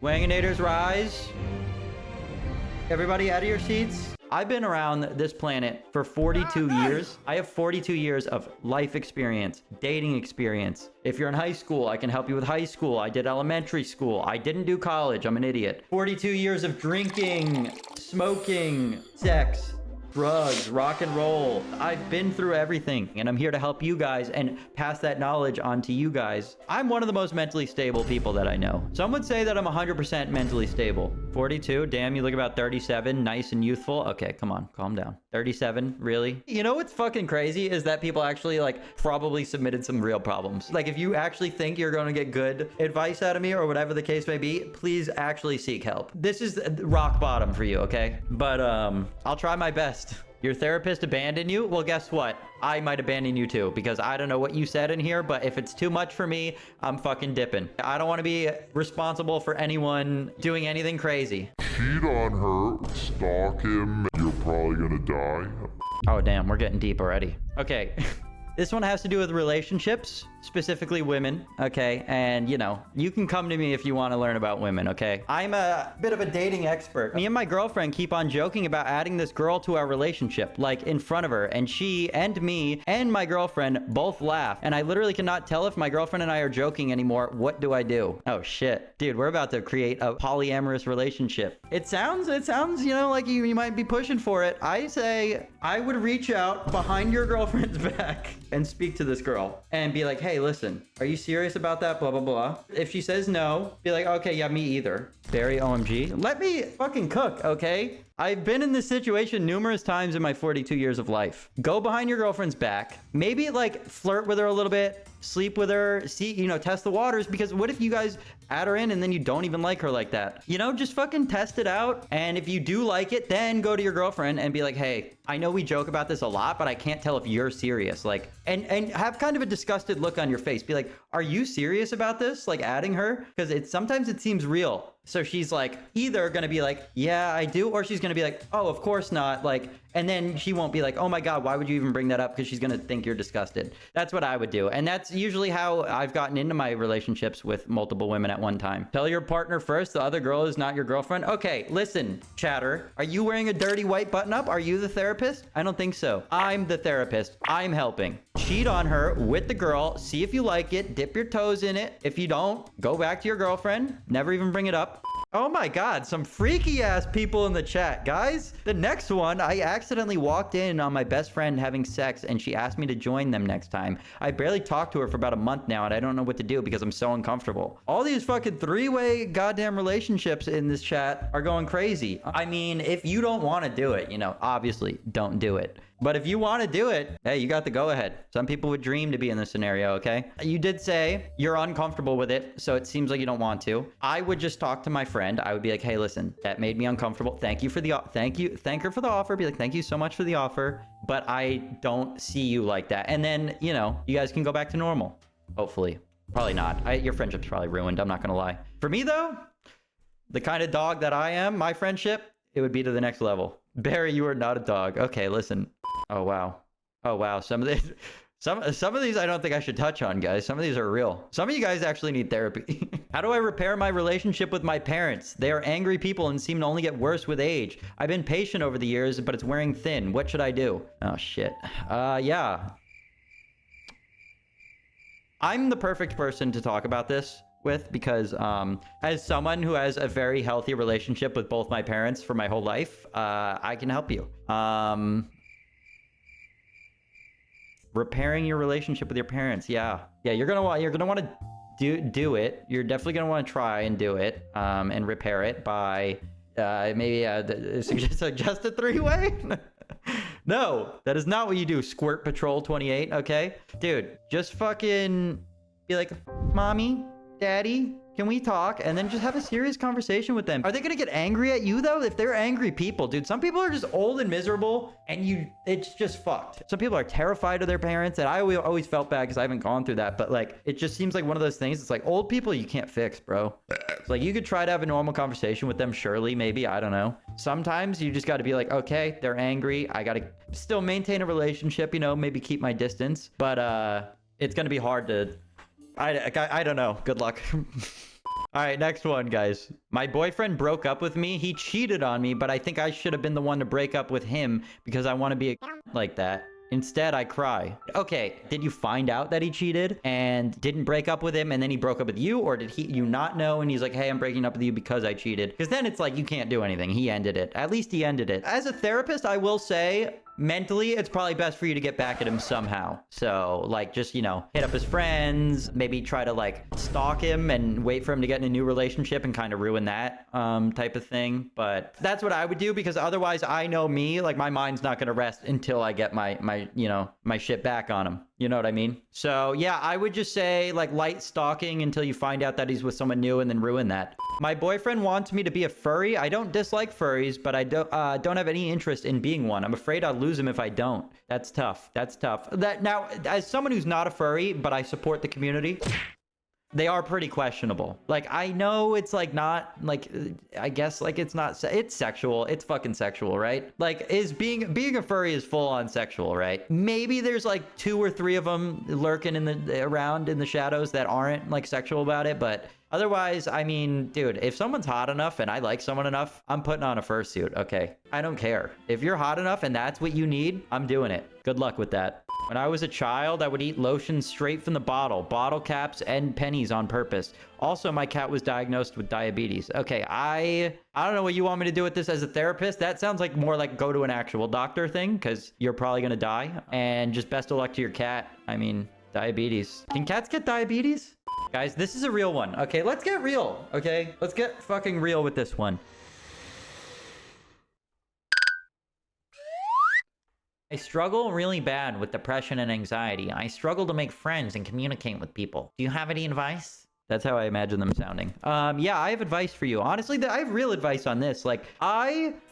Wanginators rise. Everybody out of your seats. I've been around this planet for 42 years. I have 42 years of life experience, dating experience. If you're in high school, I can help you with high school. I did elementary school. I didn't do college. I'm an idiot. 42 years of drinking, smoking, sex, drugs, rock and roll. I've been through everything, and I'm here to help you guys and pass that knowledge on to you guys. I'm one of the most mentally stable people that I know. Some would say that I'm 100% mentally stable. 42, damn, you look about 37, nice and youthful. Okay, come on, calm down. 37, really? You know what's fucking crazy is that people actually like probably submitted some real problems. Like if you actually think you're going to get good advice out of me or whatever the case may be, please actually seek help. This is rock bottom for you, okay? But I'll try my best. Your therapist abandoned you? Well, guess what? I might abandon you too, because I don't know what you said in here, but if it's too much for me, I'm fucking dipping. I don't want to be responsible for anyone doing anything crazy. Cheat on her, stalk him, you're probably gonna die. Oh, damn, we're getting deep already. Okay. This one has to do with relationships, specifically women, okay? And, you know, you can come to me if you want to learn about women, okay? I'm a bit of a dating expert. Me and my girlfriend keep on joking about adding this girl to our relationship, like in front of her. And she and me and my girlfriend both laugh. And I literally cannot tell if my girlfriend and I are joking anymore. What do I do? Oh, shit. Dude, we're about to create a polyamorous relationship. It sounds, you know, like you might be pushing for it. I say I would reach out behind your girlfriend's back and speak to this girl and be like, hey, listen, are you serious about that? Blah, blah, blah. If she says no, be like, okay, yeah, me either. Very OMG. Let me fucking cook, okay? I've been in this situation numerous times in my 42 years of life. Go behind your girlfriend's back. Maybe like flirt with her a little bit, sleep with her, see, you know, test the waters, because what if you guys add her in and then you don't even like her like that? You know, just fucking test it out. And if you do like it, then go to your girlfriend and be like, hey, I know we joke about this a lot, but I can't tell if you're serious. Like, and have kind of a disgusted look on your face. Be like, are you serious about this? Like adding her? Because sometimes it seems real. So she's like either going to be like, yeah, I do. Or she's going to be like, oh, of course not. Like, and then she won't be like, oh my God, why would you even bring that up? Because she's going to think you're disgusted. That's what I would do. And that's usually how I've gotten into my relationships with multiple women at one time. Tell your partner first, the other girl is not your girlfriend. Okay, listen, chatter. Are you wearing a dirty white button up? Are you the therapist? I don't think so. I'm the therapist. I'm helping. Cheat on her with the girl. See if you like it. Dip your toes in it. If you don't, go back to your girlfriend. Never even bring it up. Oh my God, some freaky ass people in the chat, guys. The next one, I accidentally walked in on my best friend having sex and she asked me to join them next time. I barely talked to her for about a month now and I don't know what to do because I'm so uncomfortable. All these fucking three-way goddamn relationships in this chat are going crazy. I mean, if you don't want to do it, you know, obviously don't do it. But if you want to do it, hey, you got the go ahead. Some people would dream to be in this scenario, okay? You did say you're uncomfortable with it, so it seems like you don't want to. I would just talk to my friend. I would be like, hey, listen, that made me uncomfortable. Thank you for the thank her for the offer. Be like, thank you so much for the offer, but I don't see you like that. And then, you know, you guys can go back to normal. Hopefully. Probably not. Your friendship's probably ruined. I'm not gonna lie. For me though, the kind of dog that I am, my friendship, it would be to the next level. Barry, you are not a dog. Okay, listen. Oh wow. Oh wow. Some of these I don't think I should touch on, guys. Some of these are real. Some of you guys actually need therapy. How do I repair my relationship with my parents? They are angry people and seem to only get worse with age. I've been patient over the years, but it's wearing thin. What should I do? Oh shit. Yeah. I'm the perfect person to talk about this with because as someone who has a very healthy relationship with both my parents for my whole life, I can help you. Repairing your relationship with your parents. Yeah, you're gonna want to do it. You're definitely gonna want to try and do it and repair it by maybe suggest a three-way. No, that is not what you do, Squirt Patrol 28. Okay, dude, just fucking be like, mommy, daddy, can we talk? And then just have a serious conversation with them. Are they gonna get angry at you though? If they're angry people, dude, some people are just old and miserable and it's just fucked. Some people are terrified of their parents, and I always felt bad because I haven't gone through that, but like, it just seems like one of those things. It's like old people you can't fix, bro. It's like you could try to have a normal conversation with them, surely, maybe, I don't know. Sometimes you just got to be like, okay, they're angry. I got to still maintain a relationship, you know, maybe keep my distance, but it's gonna be hard to, I don't know. Good luck. All right, next one, guys. My boyfriend broke up with me. He cheated on me, but I think I should have been the one to break up with him because I want to be a like that. Instead, I cry. Okay, did you find out that he cheated and didn't break up with him and then he broke up with you? Or did you not know and he's like, hey, I'm breaking up with you because I cheated? Because then it's like, you can't do anything. He ended it. At least he ended it. As a therapist, I will say, mentally, it's probably best for you to get back at him somehow. So, like, just, you know, hit up his friends, maybe try to, like, stalk him and wait for him to get in a new relationship and kind of ruin that type of thing. But that's what I would do, because otherwise, I know me, like, my mind's not going to rest until I get my you know, my shit back on him. You know what I mean? So, yeah, I would just say, like, light stalking until you find out that he's with someone new and then ruin that. My boyfriend wants me to be a furry. I don't dislike furries, but I don't have any interest in being one. I'm afraid I'll lose him if I don't. That's tough. That's tough. Now, as someone who's not a furry, but I support the community, they are pretty questionable. Like, I know it's like not like, I guess like it's not, it's sexual. It's fucking sexual, right? Like, being a furry is full on sexual, right? Maybe there's like 2 or 3 of them lurking around in the shadows that aren't like sexual about it, but otherwise, I mean, dude, if someone's hot enough and I like someone enough, I'm putting on a fursuit, okay? I don't care. If you're hot enough and that's what you need, I'm doing it. Good luck with that. When I was a child, I would eat lotion straight from the bottle caps and pennies on purpose. Also, my cat was diagnosed with diabetes. Okay, I don't know what you want me to do with this as a therapist. That sounds like more like go to an actual doctor thing, because you're probably gonna die. And just best of luck to your cat. I mean, diabetes. Can cats get diabetes? Guys, this is a real one. Okay, let's get real. Okay, let's get fucking real with this one. I struggle really bad with depression and anxiety. I struggle to make friends and communicate with people. Do you have any advice? That's how I imagine them sounding. Yeah, I have advice for you. Honestly, I have real advice on this. Like,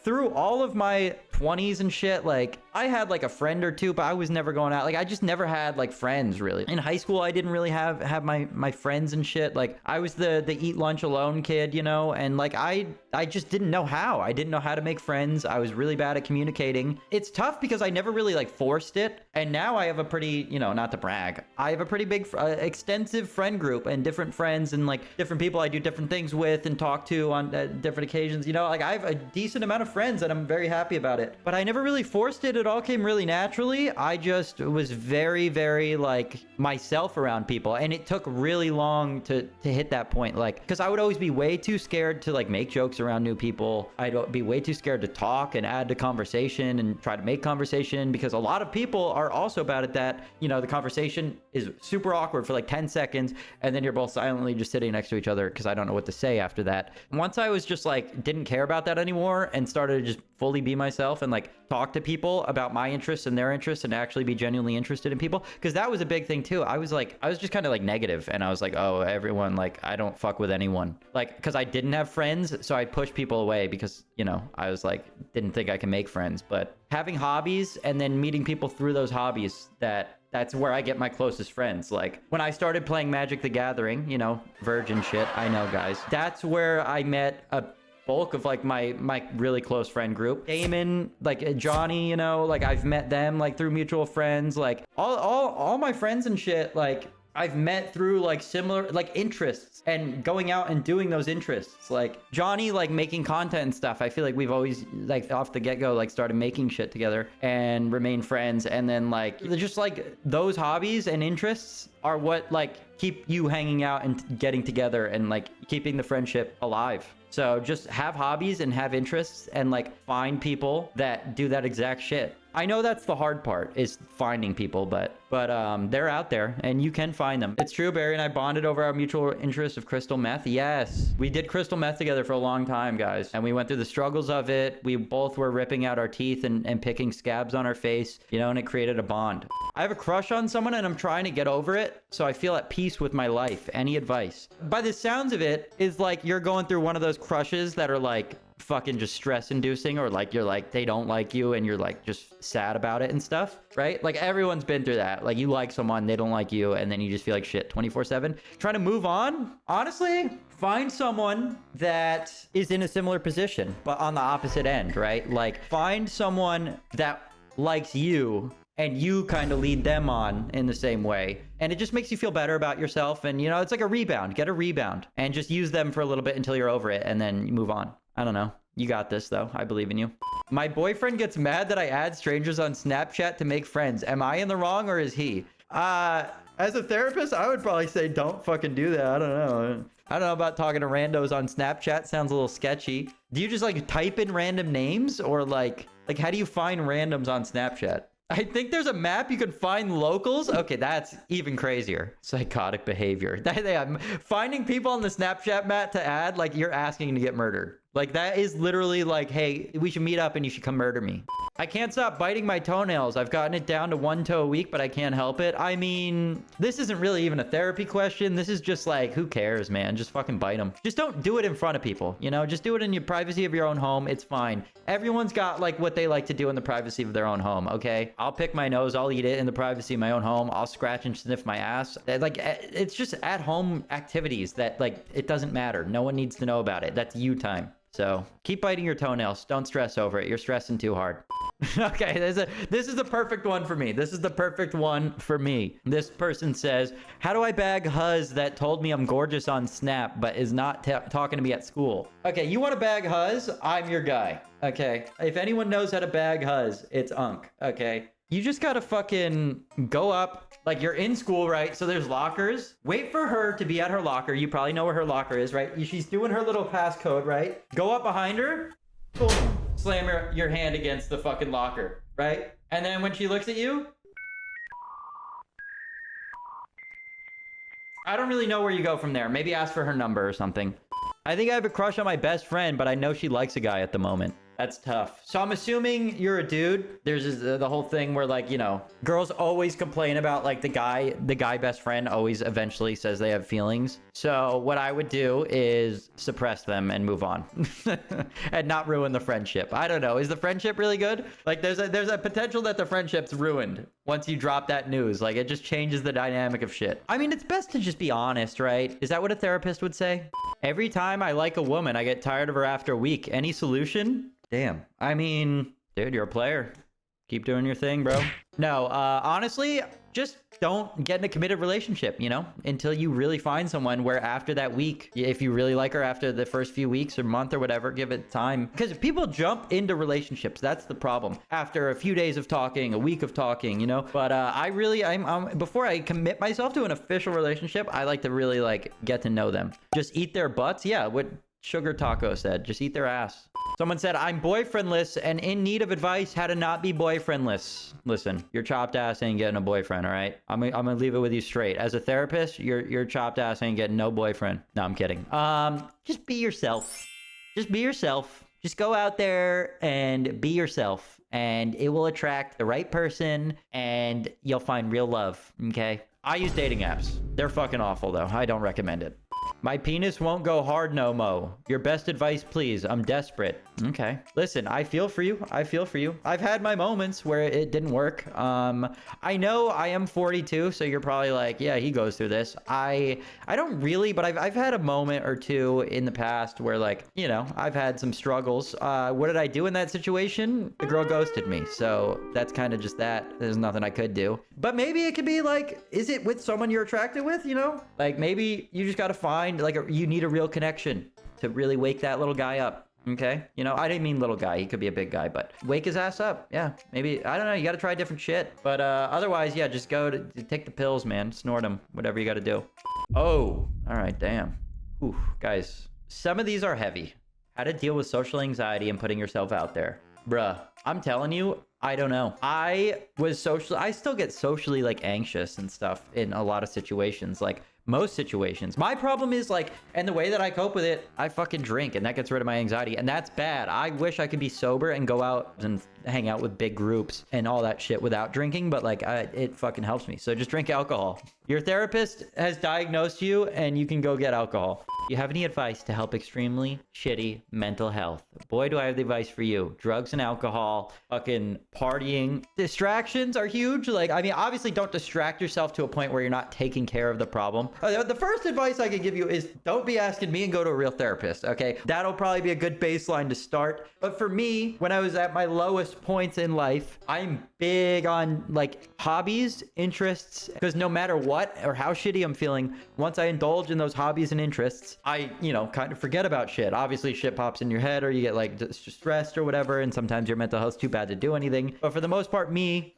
through all of my 20s and shit, like, I had like a friend or two, but I was never going out. Like, I just never had like friends, really. In high school, I didn't really have my friends and shit. Like, I was the eat lunch alone kid, you know? And like, I just didn't know how. I didn't know how to make friends. I was really bad at communicating. It's tough because I never really like forced it. And now I have a pretty, you know, not to brag, I have a pretty big, extensive friend group and different friends and like different people I do different things with and talk to on different occasions. You know, like I have a decent amount of friends and I'm very happy about it. But I never really forced it. It all came really naturally. I just was very, very like myself around people. And it took really long to hit that point. Like, because I would always be way too scared to like make jokes around new people. I'd be way too scared to talk and add to conversation and try to make conversation, because a lot of people are also bad at that. You know, the conversation is super awkward for like 10 seconds and then you're both silently just sitting next to each other because I don't know what to say after that. Once I was just like, didn't care about that anymore and started to just fully be myself and like talk to people about my interests and their interests and actually be genuinely interested in people, because that was a big thing too. I was just kind of like negative and I was like, oh, everyone, like, I don't fuck with anyone, like, because I didn't have friends, so I pushed people away because, you know, I was like, didn't think I can make friends. But having hobbies and then meeting people through those hobbies, that's where I get my closest friends. Like, when I started playing Magic the Gathering, you know, virgin shit, I know, guys. That's where I met a bulk of like my really close friend group. Damon, like Johnny, you know, like I've met them like through mutual friends. Like all my friends and shit, like I've met through like similar like interests and going out and doing those interests. Like Johnny, like making content and stuff. I feel like we've always like off the get-go like started making shit together and remain friends. And then like just like those hobbies and interests are what like keep you hanging out and getting together and like keeping the friendship alive. So just have hobbies and have interests and like find people that do that exact shit. I know that's the hard part, is finding people, but they're out there and you can find them. It's true, Barry and I bonded over our mutual interest of crystal meth. Yes, we did crystal meth together for a long time, guys. And we went through the struggles of it. We both were ripping out our teeth and picking scabs on our face, you know, and it created a bond. I have a crush on someone and I'm trying to get over it, so I feel at peace with my life. Any advice? By the sounds of it, is like you're going through one of those crushes that are like fucking just stress inducing, or like you're like they don't like you and you're like just sad about it and stuff, right? Like everyone's been through that. Like you like someone, they don't like you, and then you just feel like shit 24/7. Trying to move on, honestly, find someone that is in a similar position but on the opposite end, right? Like find someone that likes you and you kind of lead them on in the same way. And it just makes you feel better about yourself. And, you know, it's like a rebound. Get a rebound and just use them for a little bit until you're over it and then you move on. I don't know. You got this, though. I believe in you. My boyfriend gets mad that I add strangers on Snapchat to make friends. Am I in the wrong or is he? As a therapist, I would probably say don't fucking do that. I don't know. I don't know about talking to randos on Snapchat. Sounds a little sketchy. Do you just like type in random names or like how do you find randoms on Snapchat? I think there's a map you can find locals. Okay, that's even crazier. Psychotic behavior. Finding people on the Snapchat map to add, like you're asking to get murdered. Like that is literally like, hey, we should meet up and you should come murder me. I can't stop biting my toenails. I've gotten it down to 1 toe a week, but I can't help it. I mean, this isn't really even a therapy question. This is just like, who cares, man? Just fucking bite them. Just don't do it in front of people, you know? Just do it in your privacy of your own home. It's fine. Everyone's got like what they like to do in the privacy of their own home, okay? I'll pick my nose. I'll eat it in the privacy of my own home. I'll scratch and sniff my ass. Like, it's just at-home activities that like, it doesn't matter. No one needs to know about it. That's you time. So keep biting your toenails. Don't stress over it. You're stressing too hard. Okay, this is the perfect one for me. This is the perfect one for me. This person says, how do I bag huz that told me I'm gorgeous on Snap but is not talking to me at school? Okay, you want to bag huz? I'm your guy. Okay, if anyone knows how to bag huz, it's Unk. Okay, you just gotta fucking go up. Like you're in school, right? So there's lockers. Wait for her to be at her locker. You probably know where her locker is, right? She's doing her little passcode, right? Go up behind her. Boom. Slam your hand against the fucking locker, right? And then when she looks at you, I don't really know where you go from there. Maybe ask for her number or something. I think I have a crush on my best friend, but I know she likes a guy at the moment. That's tough. So I'm assuming you're a dude. There's the whole thing where like, you know, girls always complain about like the guy best friend always eventually says they have feelings. So what I would do is suppress them and move on and not ruin the friendship. I don't know. Is the friendship really good? Like there's a potential that the friendship's ruined once you drop that news. Like it just changes the dynamic of shit. I mean, it's best to just be honest, right? Is that what a therapist would say? Every time I like a woman, I get tired of her after a week. Any solution? Damn. I mean, dude, you're a player. Keep doing your thing, bro. No, honestly, just don't get in a committed relationship, you know, until you really find someone where after that week, if you really like her after the first few weeks or month or whatever, give it time. Because people jump into relationships. That's the problem. After a few days of talking, a week of talking, you know, but I'm before I commit myself to an official relationship, I like to really like get to know them. Just eat their butts. Yeah, what Sugar Taco said, just eat their ass. Someone said, I'm boyfriendless and in need of advice how to not be boyfriendless. Listen, your chopped ass ain't getting a boyfriend, all right? I'm gonna leave it with you straight. As a therapist, your chopped ass ain't getting no boyfriend. No, I'm kidding. Just be yourself. Just be yourself. Just go out there and be yourself. And it will attract the right person and you'll find real love, okay? I use dating apps. They're fucking awful, though. I don't recommend it. My penis won't go hard no mo. Your best advice, please. I'm desperate. Okay. Listen, I feel for you. I feel for you. I've had my moments where it didn't work. I know I am 42, so you're probably like, yeah, he goes through this. I don't really, but I've had a moment or two in the past where like, you know, I've had some struggles. What did I do in that situation? The girl ghosted me. So that's kind of just that. There's nothing I could do. But maybe it could be like, is it with someone you're attracted with, you know? Like maybe you just got to find like you need a real connection to really wake that little guy up. Okay, you know, I didn't mean little guy, he could be a big guy, but wake his ass up. Yeah, maybe, I don't know, you got to try different shit, but otherwise, yeah, just go to take the pills, man. Snort them, whatever you got to do. Oh, all right, damn. Ooh, guys, some of these are heavy. How to deal with social anxiety and putting yourself out there. Bruh, I'm telling you, I don't know. I still get socially like anxious and stuff in a lot of situations, like most situations. My problem is like, and the way that I cope with it, I fucking drink and that gets rid of my anxiety, and that's bad. I wish I could be sober and go out and hang out with big groups and all that shit without drinking, but like it fucking helps me. So just drink alcohol. Your therapist has diagnosed you and you can go get alcohol. You have any advice to help extremely shitty mental health? Boy, do I have the advice for you. Drugs and alcohol, fucking partying. Distractions are huge. Like, I mean, obviously don't distract yourself to a point where you're not taking care of the problem. The first advice I can give you is don't be asking me and go to a real therapist, okay? That'll probably be a good baseline to start. But for me, when I was at my lowest points in life, I'm big on like hobbies, interests, because no matter what or how shitty I'm feeling, once I indulge in those hobbies and interests, I, kind of forget about shit. Obviously, shit pops in your head or you get like stressed or whatever, and sometimes your mental health's too bad to do anything. But for the most part,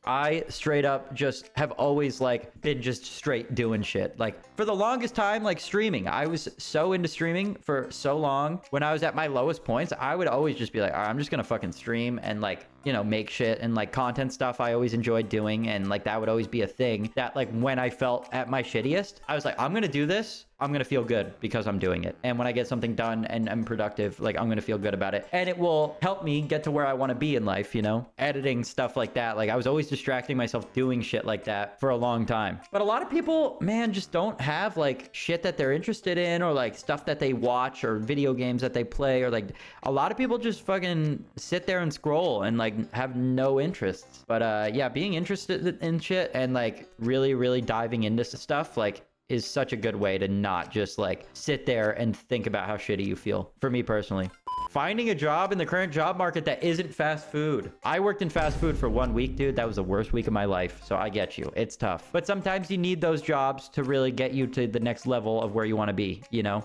I straight up just have always like been just straight doing shit. Like for the longest time, like streaming. I was so into streaming for so long. When I was at my lowest points, I would always just be like, all right, I'm just gonna fucking stream and like, make shit and like content stuff I always enjoyed doing. And like that would always be a thing that like when I felt at my shittiest, I was like, I'm gonna do this. I'm going to feel good because I'm doing it. And when I get something done and I'm productive, like I'm going to feel good about it. And it will help me get to where I want to be in life, editing stuff like that. Like I was always distracting myself doing shit like that for a long time. But a lot of people, man, just don't have like shit that they're interested in or like stuff that they watch or video games that they play, or like a lot of people just fucking sit there and scroll and like have no interests. But yeah, being interested in shit and like really, really diving into stuff like is such a good way to not just like sit there and think about how shitty you feel. For me personally, finding a job in the current job market that isn't fast food. I worked in fast food for 1 week, dude. That was the worst week of my life. So I get you. It's tough. But sometimes you need those jobs to really get you to the next level of where you want to be,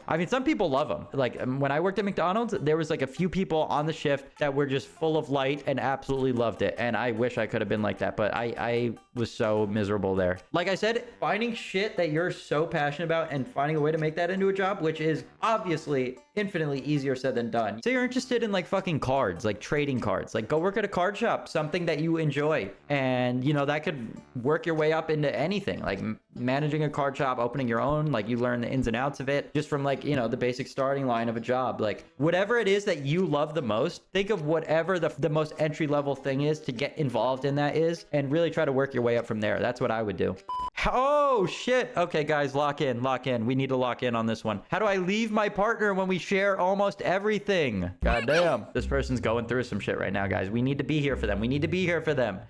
I mean, some people love them. Like when I worked at McDonald's, there was like a few people on the shift that were just full of light and absolutely loved it. And I wish I could have been like that, but I was so miserable there. Like I said, finding shit that you're so passionate about and finding a way to make that into a job, which is obviously infinitely easier said than done. So you're interested in like fucking cards, like trading cards, like go work at a card shop, something that you enjoy. And that could work your way up into anything, like managing a card shop, opening your own, like you learn the ins and outs of it just from like, the basic starting line of a job. Like whatever it is that you love the most, think of whatever the most entry level thing is to get involved in that is, and really try to work your way up from there. That's what I would do. Oh shit. Okay guys, lock in. We need to lock in on this one. How do I leave my partner when we share almost everything? God damn. This person's going through some shit right now, guys. We need to be here for them.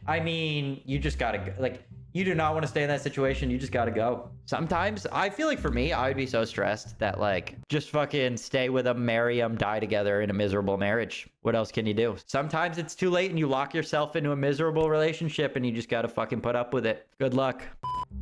I mean, you just gotta go. Like, you do not want to stay in that situation. You just gotta go. Sometimes I feel like for me, I would be so stressed that like just fucking stay with them, marry them, die together in a miserable marriage. What else can you do? Sometimes it's too late and you lock yourself into a miserable relationship and you just gotta fucking put up with it. Good luck.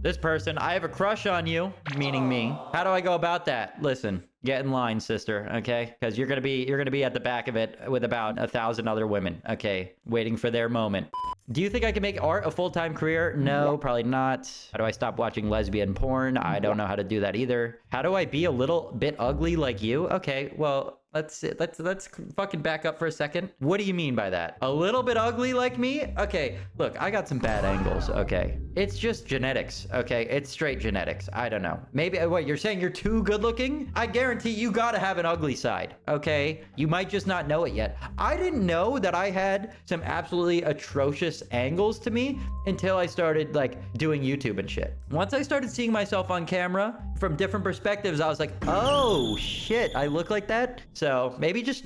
This person, I have a crush on you, meaning me. How do I go about that? Listen, get in line, sister, okay? Because you're gonna be at the back of it with about 1,000 other women, okay, waiting for their moment. Do you think I can make art a full-time career? No, probably not. How do I stop watching lesbian porn? I don't know how to do that either. How do I be a little bit ugly like you? Okay, well, let's fucking back up for a second. What do you mean by that? A little bit ugly like me? Okay, look, I got some bad angles, okay? It's just genetics, okay? It's straight genetics. I don't know. Maybe, what, you're saying you're too good looking? I guarantee you gotta have an ugly side, okay? You might just not know it yet. I didn't know that I had some absolutely atrocious angles to me until I started like doing YouTube and shit. Once I started seeing myself on camera from different perspectives, I was like, oh shit, I look like that? So maybe just,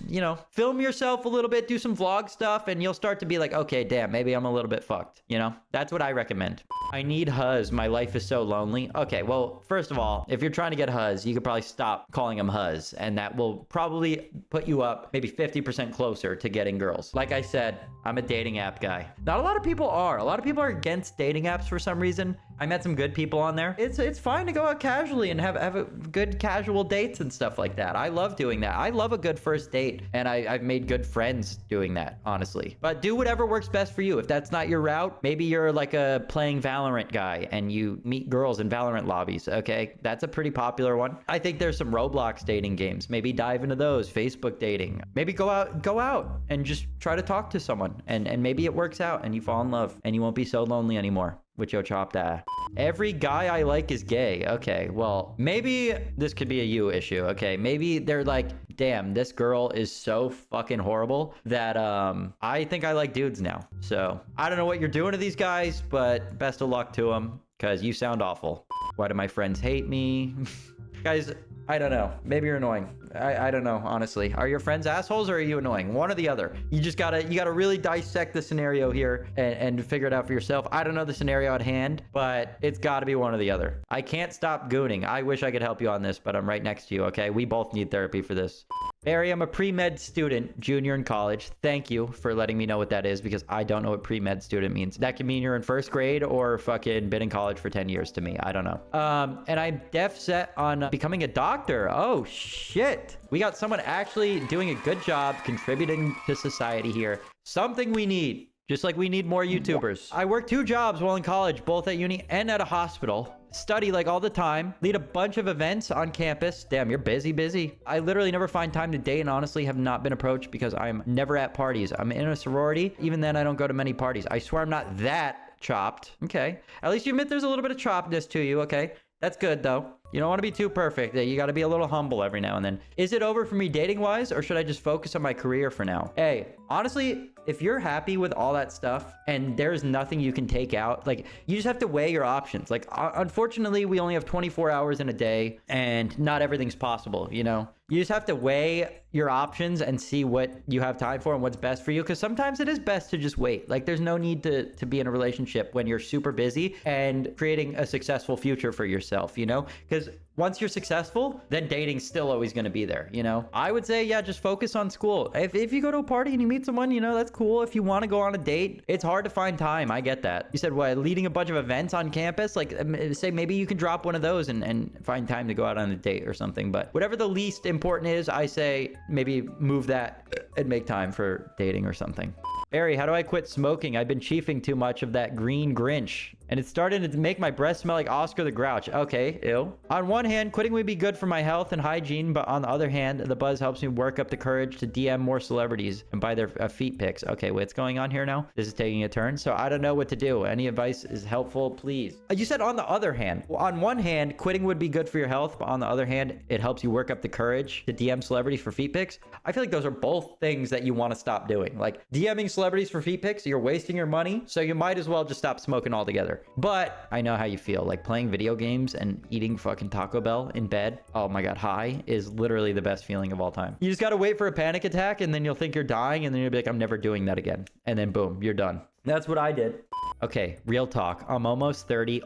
film yourself a little bit, do some vlog stuff, and you'll start to be like, okay, damn, maybe I'm a little bit fucked. That's what I recommend. I need huzz. My life is so lonely. Okay, well, first of all, if you're trying to get huzz, you could probably stop calling them huzz, and that will probably put you up maybe 50% closer to getting girls. Like I said, I'm a dating app guy. Not a lot of people are. A lot of people are against dating apps for some reason. I met some good people on there. It's fine to go out casually and have a good casual dates and stuff like that. I love doing that. I love a good first date, and I've made good friends doing that, honestly. But do whatever works best for you. If that's not your route, maybe you're like a playing Valorant guy and you meet girls in Valorant lobbies, okay? That's a pretty popular one. I think there's some Roblox dating games. Maybe dive into those. Facebook dating. Maybe go out and just try to talk to someone, and maybe it works out and you fall in love and you won't be so lonely anymore. With your chopped ass. Every guy I like is gay. Okay, well, maybe this could be a you issue. Okay, maybe they're like, damn, this girl is so fucking horrible that I think I like dudes now. So I don't know what you're doing to these guys, but best of luck to them because you sound awful. Why do my friends hate me? Guys, I don't know. Maybe you're annoying. I don't know, honestly. Are your friends assholes or are you annoying? One or the other. You gotta really dissect the scenario here and figure it out for yourself. I don't know the scenario at hand, but it's gotta be one or the other. I can't stop gooning. I wish I could help you on this, but I'm right next to you, okay? We both need therapy for this. Barry, I'm a pre-med student, junior in college. Thank you for letting me know what that is because I don't know what pre-med student means. That can mean you're in first grade or fucking been in college for 10 years to me. I don't know. And I'm deaf set on becoming a doctor. Oh, shit. We got someone actually doing a good job contributing to society here. Something we need. Just like we need more YouTubers. I work 2 jobs while in college, both at uni and at a hospital. Study like all the time. Lead a bunch of events on campus. Damn, you're busy. I literally never find time to date and honestly have not been approached because I'm never at parties. I'm in a sorority. Even then, I don't go to many parties. I swear I'm not that chopped. Okay. At least you admit there's a little bit of choppedness to you. Okay. That's good though. You don't want to be too perfect. You got to be a little humble every now and then. Is it over for me dating wise or should I just focus on my career for now? Hey, honestly, if you're happy with all that stuff and there's nothing you can take out, like you just have to weigh your options. Like unfortunately, we only have 24 hours in a day and not everything's possible, you know? You just have to weigh your options and see what you have time for and what's best for you. Because sometimes it is best to just wait. Like there's no need to be in a relationship when you're super busy and creating a successful future for yourself, you know? Because once you're successful, then dating's still always going to be there, you know? I would say, yeah, just focus on school. If you go to a party and you meet someone, you know, that's cool. If you want to go on a date, it's hard to find time. I get that. You said, what, leading a bunch of events on campus? Like, say maybe you can drop one of those and find time to go out on a date or something. But whatever the least important is, I say maybe move that and make time for dating or something. Barry, how do I quit smoking? I've been chiefing too much of that green Grinch. And it's starting to make my breath smell like Oscar the Grouch. Okay, ew. On one hand, quitting would be good for my health and hygiene, but on the other hand, the buzz helps me work up the courage to DM more celebrities and buy their feet pics. Okay, what's going on here now? This is taking a turn, so I don't know what to do. Any advice is helpful, please. You said on the other hand. Well, on one hand, quitting would be good for your health, but on the other hand, it helps you work up the courage to DM celebrities for feet pics. I feel like those are both things that you want to stop doing. Like DMing celebrities for feet pics, you're wasting your money, so you might as well just stop smoking altogether. But I know how you feel. Like playing video games and eating fucking Taco Bell in bed, oh my god, high is literally the best feeling of all time. You just gotta wait for a panic attack and then you'll think you're dying and then you'll be like, I'm never doing that again. And then boom, you're done. That's what I did. Okay, real talk. I'm almost 30.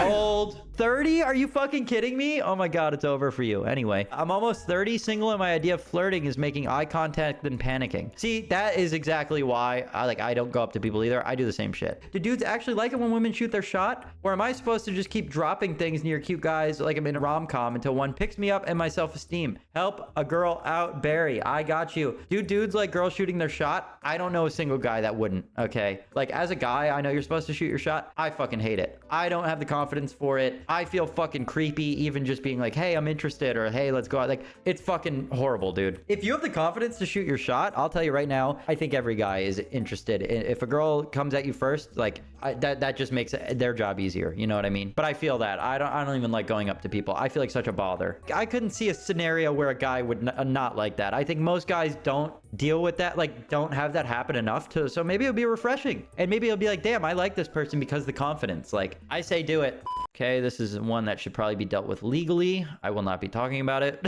Old. 30? Are you fucking kidding me? Oh my god, it's over for you. Anyway, I'm almost 30, single, and my idea of flirting is making eye contact and panicking. See, that is exactly why I don't go up to people either. I do the same shit. Do dudes actually like it when women shoot their shot? Or am I supposed to just keep dropping things near cute guys like I'm in a rom-com until one picks me up and my self-esteem? Help a girl out, Barry. I got you. Do dudes like girls shooting their shot? I don't know a single guy that wouldn't, okay? Like, as a guy, I know you're supposed to shoot your shot. I fucking hate it. I don't have the confidence for it. I feel fucking creepy even just being like, hey, I'm interested, or hey, let's go out. Like, it's fucking horrible, dude. If you have the confidence to shoot your shot, I'll tell you right now, I think every guy is interested. If a girl comes at you first, like, that just makes their job easier. You know what I mean? But I feel that. I don't even like going up to people. I feel like such a bother. I couldn't see a scenario where a guy would not like that. I think most guys don't deal with that, like don't have that happen enough to, so maybe it'll be refreshing. And maybe it'll be like, damn, I like this person because of the confidence. Like, I say do it. Okay, this is one that should probably be dealt with legally. I will not be talking about it.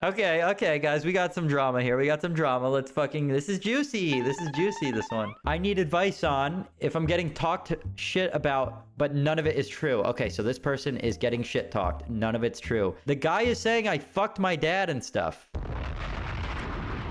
Okay, guys, we got some drama here. We got some drama. Let's fucking... This is juicy. This is juicy, this one. I need advice on if I'm getting talked shit about, but none of it is true. Okay, so this person is getting shit talked. None of it's true. The guy is saying I fucked my dad and stuff.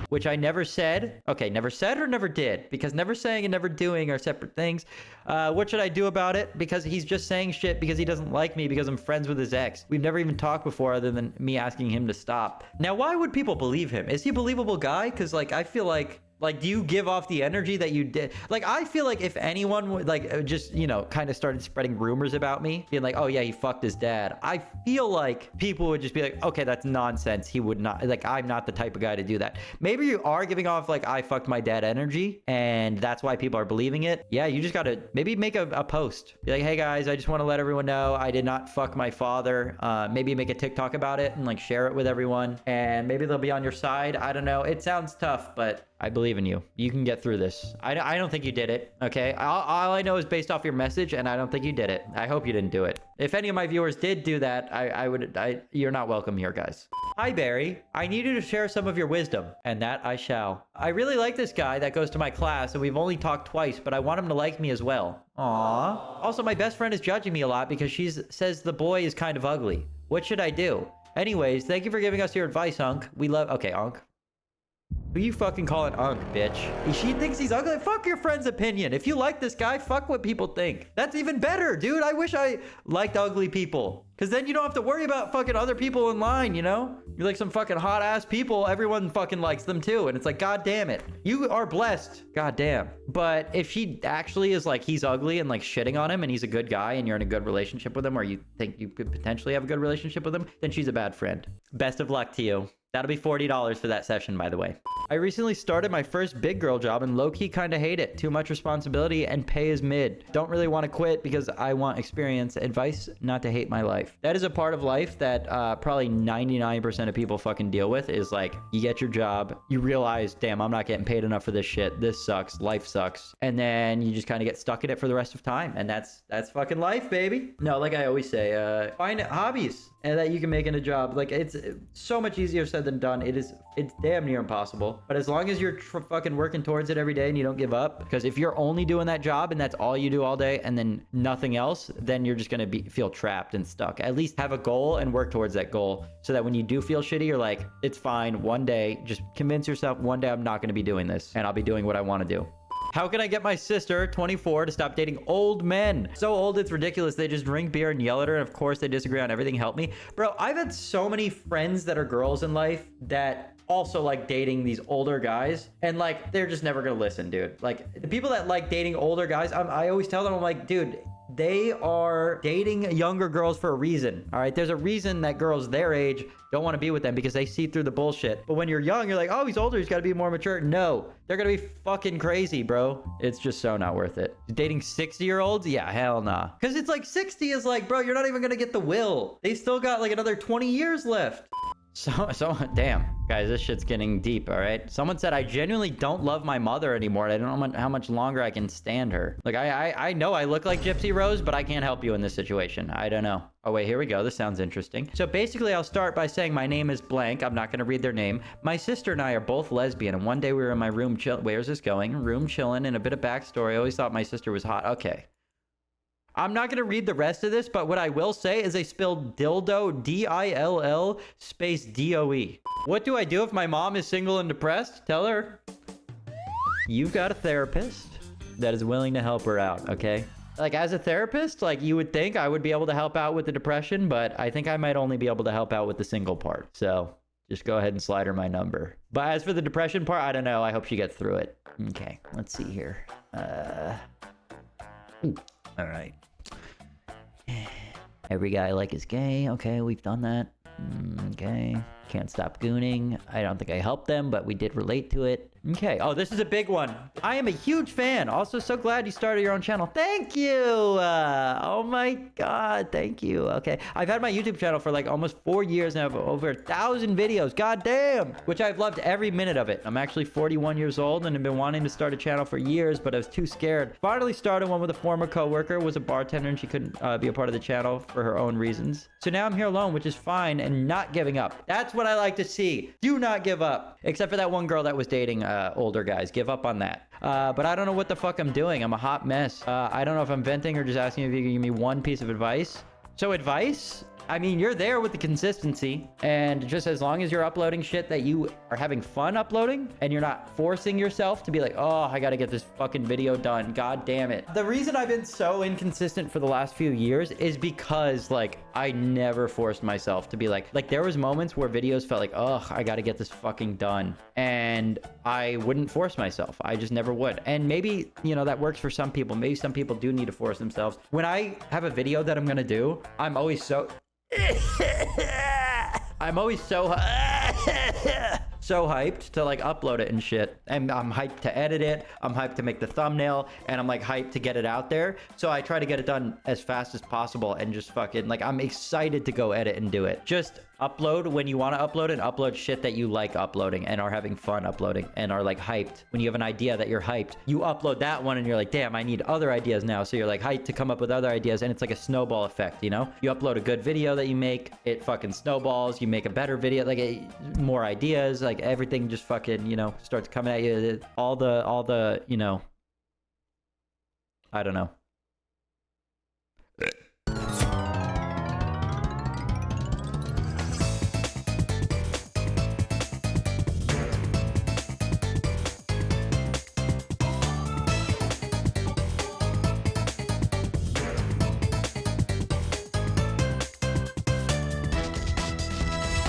Which I never said. Okay, never said or never did? Because never saying and never doing are separate things. What should I do about it? Because he's just saying shit because he doesn't like me because I'm friends with his ex. We've never even talked before other than me asking him to stop. Now, why would people believe him? Is he a believable guy? Because, like, I feel like... Like, do you give off the energy that you did? Like, I feel like if anyone would, like, just, you know, kind of started spreading rumors about me, being like, oh, yeah, he fucked his dad. I feel like people would just be like, okay, that's nonsense. He would not, like, I'm not the type of guy to do that. Maybe you are giving off, like, I fucked my dad energy, and that's why people are believing it. Yeah, you just got to maybe make a post. Be like, hey, guys, I just want to let everyone know I did not fuck my father. Maybe make a TikTok about it and, like, share it with everyone, and maybe they'll be on your side. I don't know. It sounds tough, but I believe believe in you. You can get through this. I don't think you did it, okay? All I know is based off your message, and I don't think you did it. I hope you didn't do it. If any of my viewers did do that, you're not welcome here, guys. Hi, Barry. I need you to share some of your wisdom, and that I shall. I really like this guy that goes to my class, and we've only talked twice, but I want him to like me as well. Aww. Also, my best friend is judging me a lot because she says the boy is kind of ugly. What should I do? Anyways, thank you for giving us your advice, Unc. We love... Okay, Unc. Who you fucking calling Unc, bitch? She thinks he's ugly? Fuck your friend's opinion. If you like this guy, fuck what people think. That's even better, dude. I wish I liked ugly people. Because then you don't have to worry about fucking other people in line, you know? You're like some fucking hot-ass people. Everyone fucking likes them, too. And it's like, god damn it. You are blessed. God damn. But if she actually is like, he's ugly and like shitting on him and he's a good guy and you're in a good relationship with him, or you think you could potentially have a good relationship with him, then she's a bad friend. Best of luck to you. That'll be $40 for that session, by the way. I recently started my first big girl job and low-key kind of hate it. Too much responsibility and pay is mid. Don't really want to quit because I want experience. Advice not to hate my life. That is a part of life that probably 99% of people fucking deal with, is like, you get your job, you realize, damn, I'm not getting paid enough for this shit. This sucks. Life sucks. And then you just kind of get stuck in it for the rest of time. And that's fucking life, baby. No, like I always say, find hobbies and that you can make in a job. Like, it's so much easier said than done. It's damn near impossible. But as long as you're fucking working towards it every day and you don't give up, because if you're only doing that job and that's all you do all day and then nothing else, then you're just gonna feel trapped and stuck. At least have a goal and work towards that goal, so that when you do feel shitty, you're like, it's fine. One day, just convince yourself, one day I'm not gonna be doing this and I'll be doing what I want to do. How can I get my sister, 24, to stop dating old men? So old, it's ridiculous. They just drink beer and yell at her. And of course, they disagree on everything. Help me. Bro, I've had so many friends that are girls in life that also like dating these older guys. And like, they're just never going to listen, dude. Like, the people that like dating older guys, I always tell them, I'm like, dude, they are dating younger girls for a reason. All right. There's a reason that girls their age don't want to be with them, because they see through the bullshit. But when you're young, you're like, oh, he's older, he's got to be more mature. No, they're going to be fucking crazy, bro. It's just so not worth it. Dating 60-year-olds? Yeah, hell nah. Because it's like 60 is like, bro, you're not even going to get the will. They still got like another 20 years left. So damn, guys, this shit's getting deep, all right? Someone said, I genuinely don't love my mother anymore. I don't know how much longer I can stand her. Like, I know I look like Gypsy Rose, but I can't help you in this situation. I don't know. Oh, wait, here we go. This sounds interesting. So basically, I'll start by saying my name is blank. I'm not going to read their name. My sister and I are both lesbian, and one day we were in my room where's this going? Room chilling, and a bit of backstory. I always thought my sister was hot. Okay. I'm not going to read the rest of this, but what I will say is they spelled dildo, D-I-L-L space D-O-E. What do I do if my mom is single and depressed? Tell her you've got a therapist that is willing to help her out, okay? Like, as a therapist, like, you would think I would be able to help out with the depression, but I think I might only be able to help out with the single part. So just go ahead and slide her my number. But as for the depression part, I don't know. I hope she gets through it. Okay, let's see here. All right. Every guy I like is gay. Okay, we've done that. Okay. Can't stop gooning. I don't think I helped them, but we did relate to it. Okay. Oh, this is a big one. I am a huge fan. Also, so glad you started your own channel. Thank you. Oh my God. Thank you. Okay. I've had my YouTube channel for like almost 4 years now, over 1,000 videos. God damn. Which I've loved every minute of it. I'm actually 41 years old and have been wanting to start a channel for years, but I was too scared. Finally started one with a former coworker, was a bartender, and she couldn't be a part of the channel for her own reasons. So now I'm here alone, which is fine, and not giving up. That's what I like to see. Do not give up. Except for that one girl that was dating older guys. Give up on that. But I don't know what the fuck I'm doing. I'm a hot mess. I don't know if I'm venting or just asking if you can give me one piece of advice. So advice? I mean, you're there with the consistency, and just as long as you're uploading shit that you are having fun uploading, and you're not forcing yourself to be like, oh, I gotta get this fucking video done. God damn it. The reason I've been so inconsistent for the last few years is because, like, I never forced myself to be like there was moments where videos felt like, oh, I gotta get this fucking done. And I wouldn't force myself. I just never would. And maybe, you know, that works for some people. Maybe some people do need to force themselves. When I have a video that I'm gonna do, I'm always so... I'm always so hyped to like upload it and shit, and I'm hyped to edit it, I'm hyped to make the thumbnail, and I'm like hyped to get it out there. So I try to get it done as fast as possible and just fucking like, I'm excited to go edit and do it. Just Upload when you want to upload, and upload shit that you like uploading and are having fun uploading and are like hyped. When you have an idea that you're hyped, you upload that one and you're like, damn, I need other ideas now. So you're like hyped to come up with other ideas, and it's like a snowball effect, you know? You upload a good video that you make, it fucking snowballs, you make a better video, like more ideas, like everything just fucking, you know, starts coming at you. All the, you know, I don't know.